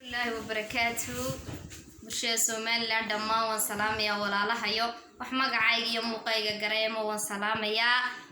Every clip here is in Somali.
الله وبركاته برشا سوماليلاند دمان وان سلاميا walaalahayo wax magacayga iyo muuqayga gareemo waan salaamaya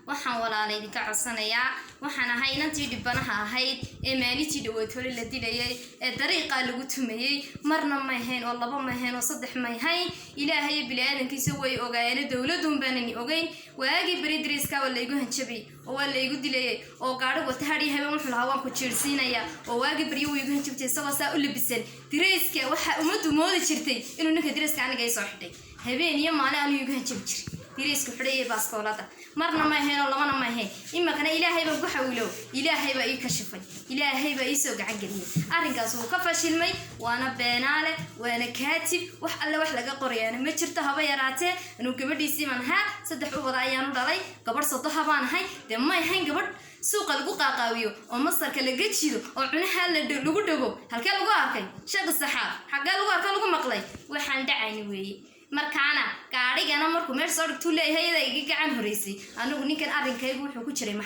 waxaan walaalay ka codsanayaa waxaan ahay inantii dhibanaha ahayd ee maalintii dhaweetole la dilayay ee dariiqa lagu tumayay marna ma ahayn oo laba ma ahayn oo saddex ma ahayn ilaahay bilaadankiisa way ogaayeen dawladun baanani ogeyn waagi bariidriiska wala igu hanjabay oo wala igu dilayay oo gaadho wata hadii habeen wuxuu lahaa waan ku jiirsiinaya oo waagi bariyo way igu hanjabtay sababta u labisan diriiska waxa umadu moodi jirtay inuu ninka diriiska aniga ay soo xidhay habeen iyo maalin aanu igu hanjab jiray diriiska xidhay baaskoolada marna ma ahayn oo labana ma ahayn imakana ilaahay baa ku xawilo ilaahay baa ii kashifay ilaahay baa ii soo gacan galiyay arrinkaas uu ka fashilmay waana beenaale waana kaatib wax alle wax laga qorayaan ma jirto haba yaraatee inuu gabadhiisii manha saddex u wada ayaan u dhalay gabadh sodoha baan ahay de ma ahayn gabadh suuqa lagu qaaqaawiyo oo masarka laga jido oo cunaha lagu dhago halkee lagu arkay shaqo saxaab xagee lagu arkay lagu maqlay waxaan dhacayni weeye markaana gaarigana markuu meel soo dhigtuu leeyahay iga gacan horeysay anigu ninkan arrinkaygu wuxuu ku jiray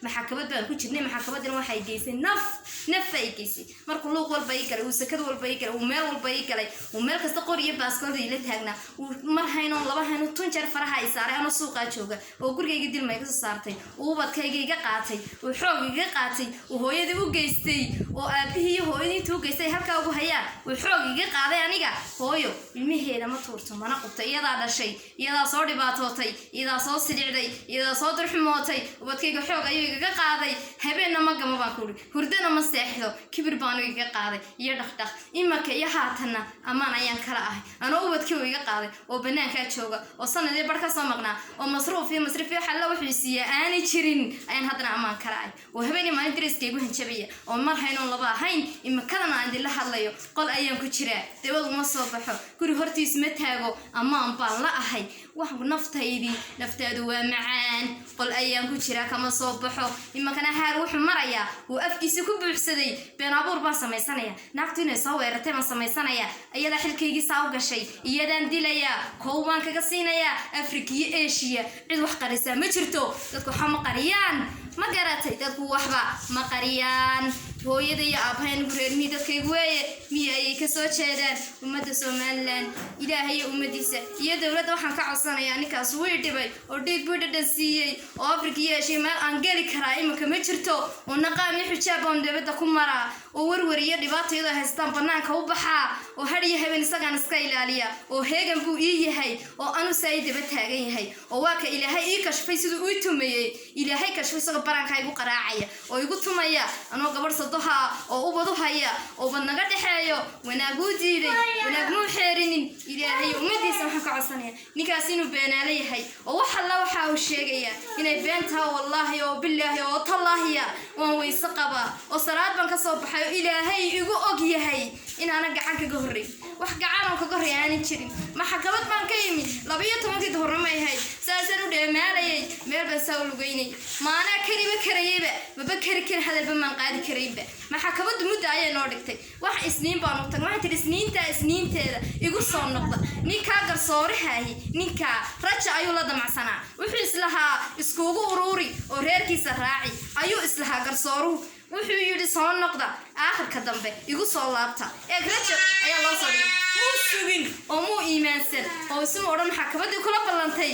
maxkamad baan ku jirnay maxkamadna waxay geysay naf ay geysay markuu luuq walba ay galay uu sakad walba ay galay uu meel walba ay galay uu meel kasta qoriyo baaskoolada ila taagna uu mar hayno laba hayno tunjar faraha ay saaray ana suuqa jooga oo gurigayga dilmay ka soo saartay uu badkayga iga qaatay uu xoog iga qaatay uu hooyadii u geystay oo aabihii hooyadii tuu geystay halka ugu hayaan uu xoog iga qaaday aniga hooyo ilmaheeda ma tuurto mana qabtay iyada dhashay iyada soo dhibaatootay iyada soo sidicday iyada soo durxumootay ubadkayga xoog ayuu iga qaaday habeenna ma gama baan ku hurdana ma seexdo kibir baan iga qaaday iyo dhaqdhaq imaka iyo haatana amaan ayaan kala ahay anoo ubadkayga iga qaaday oo banaanka jooga oo sanadii bar ka soo maqnaa oo masruuf xalla wuxuu siiyay aani jirin ayaan hadana amaan kala ahay oo habeen maalin diriskaygu hanjabaya oo mar hayno laba ahayn imakadana aan dila hadlayo qol ayaan ku jiraa dawad uma soo baxo guri hortiis ma taago amaan baan la ahay wax naftaadu waa macaan qol ayaan ku jiraa kama soo baxo imakana haar wuxuu marayaa uu afkiisa ku buuxsaday been abuur baan samaysanaya naagtu inay soo weerartay baan samaysanaya iyada xilkaygii saa u gashay iyadaan dilaya koobaan kaga siinaya Afrika iyo Asia cid wax qarisa ma jirto dadku waxa ma qariyaan ma garatay dadku waxba ma qariyaan hooyada iyo aabaheen gureermi dadkaygu weeye miyay ka soo jeedaan ummadda Soomaaliland ilaahay ummadiisa iyo dawladda waxaan ka codsanayaa ninkaas way dhibay oo dhiig buu dhadhansiiyay oo Afrika iyo Asia meel aan geli karaa imaka ma jirto oo naqaan iyo xijaab aan dawladda ku maraa oo warwariyo dhibaatooyada haystaan banaanka u baxaa oo hadiyo habeen isagaan iska ilaaliya oo heegan buu ii yahay oo anu saayidaba taagan yahay oo waa ka ilaahay ii kashfay sidoo uu tumayay ilaahay kashfay isagoo baranka igu qaraacaya oo igu tumaya anoo gabadh sodoha oo u wadu haya oo badnaga dhaxeeyo wanaagu diiday wanaag muu xeerinin ilaahay ummadiisa waxaan ka codsanayaa ninkaas inuu beenaale yahay oo wax alla waxa uu sheegaya inay beentaa wallahi oo billahi oo tallaahiya waan weyse qaba oo salaad baan ka soo baxay oo ilaahay igu og yahay in aan gacan kaga horreey wax gacan oo kaga horreey aan jirin maxkamad baan ka yimid 12 duhurnimo ay ahayd saasan u dheemaalayay meel baan soo lugeynay maana kariba karayba baba kari hadalba maan qaadi karayba maxkamadu muddo ayay noo dhigtay wax isniin baan u tagnay waxay isniinteeda igu soo noqda ninka garsoorahay ninka raja ayuu la damacsanaa wuxuu islahaa iskuugu ururi oo reerkiisa raaci ayuu islahaa garsooruhu wuxuu yiri soo noqda aakhirka dambe igu soo laabta ee raja ayaa loo soo dhigay muu sugin oo muu iimaansan oo isma oran maxkamadii kula ballantay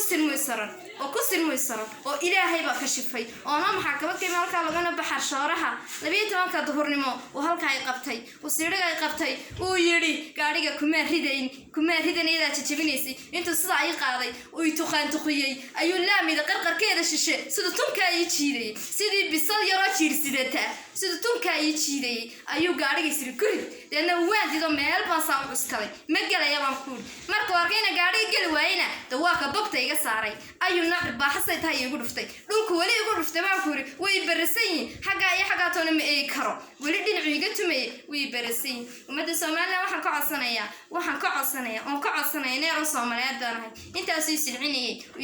kusin muisaran oo ilaahay baa ka shifay oo ma maxkamadkii halka lagana baxar shooraha 12 duhurnimo oo halka ay qabtay oo siiriga ay qabtay uu yiri gaariga kuma ridanayda jajabinaysay intuu sida ay qaaday oo tuqaan tuqiyay ayuu laamida qarqarkeeda shishe sida tunka ay jiiday sidii bisal yaro jiirsidata sida tunka ay jiiday ayuu gaariga siri kuri deena waadido meel baan saa u cuskaday ma galaya baan ku marka warkayna gaariga gali waayna dawaaka babta iga saaray ayuu nacib baaxasay tahay igu dhuftay dhulku wali igu dhuftay baan ku way barasayn xaga iyo xaga toona ma ay karo wali dhinacu iga tumay way barasayn ummadda Soomaaliland waxaan ka codsanayaa inay Soomaaliyeed danahay intaas ay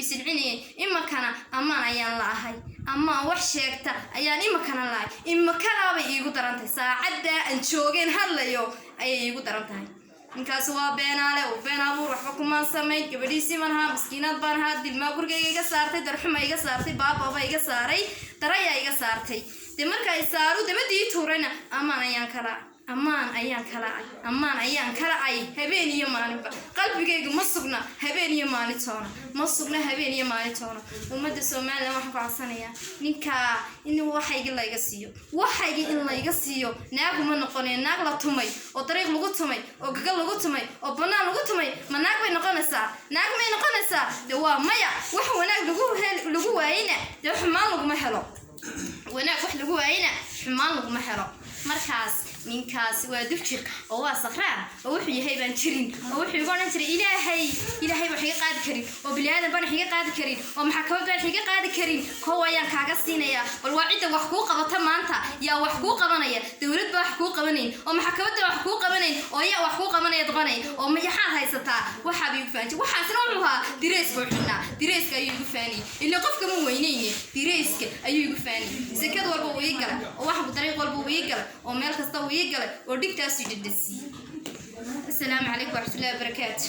silcinayeen imakana amaan ayaan la ahay ama wax sheegta ayaan imakana la ahay imakana bay igu darantay saacada aan joogeen hadlayo ayay igu darantahay ninkaas waa beenaale oo been abuur waxba kuma sameey gabadhiisii manha miskiinad baan ha dilma gurigayga iga saartay darxuma iga saartay baababa iga saaray daraya iga saartay de marka ay saaru dabadii tuurayna amaan ayaan kala ay habeen iyo maalinba qalbigaygu ma sugna habeen iyo maalin toona ummadda Soomaaliland waxaan ku codsanayaa ninka inuu waxayga layga siiyo naagu ma noqonay naag la tumay oo dariiq lagu tumay oo gagal lagu tumay oo banaan lagu tumay ma naag bay noqonaysaa de waa maya wax wanaag lagu waayina de xumaan laguma helo markaas ninkaas waa dubjir oo waa safraan oo wuxuu yahay baan jirin oo wuxuu go'an jiray ilaahay wax iga qaadi karin oo bilaadan baan iga qaadi karin oo maxkamad baan iga qaadi karin koo ayaan kaaga siinaya bal waa cid wax ku qabata maanta yaa wax ku qabanaya dawlad baa wax ku qabanayn oo maxkamadda wax ku qabanayn oo yaa wax ku qabanaya doqonay oo ma yaxaad haysataa waxa bay u faanti waxaasna wuxuu ahaa direeska ayuu igu faani ilaa qofka ma weynayne direeska ayuu igu faani zakad walba uu iga galay oo wax dariiq walba uu iga galay oo meel kasta ويقال وديك تاسي جدسي السلام عليكم ورحمة الله وبركاته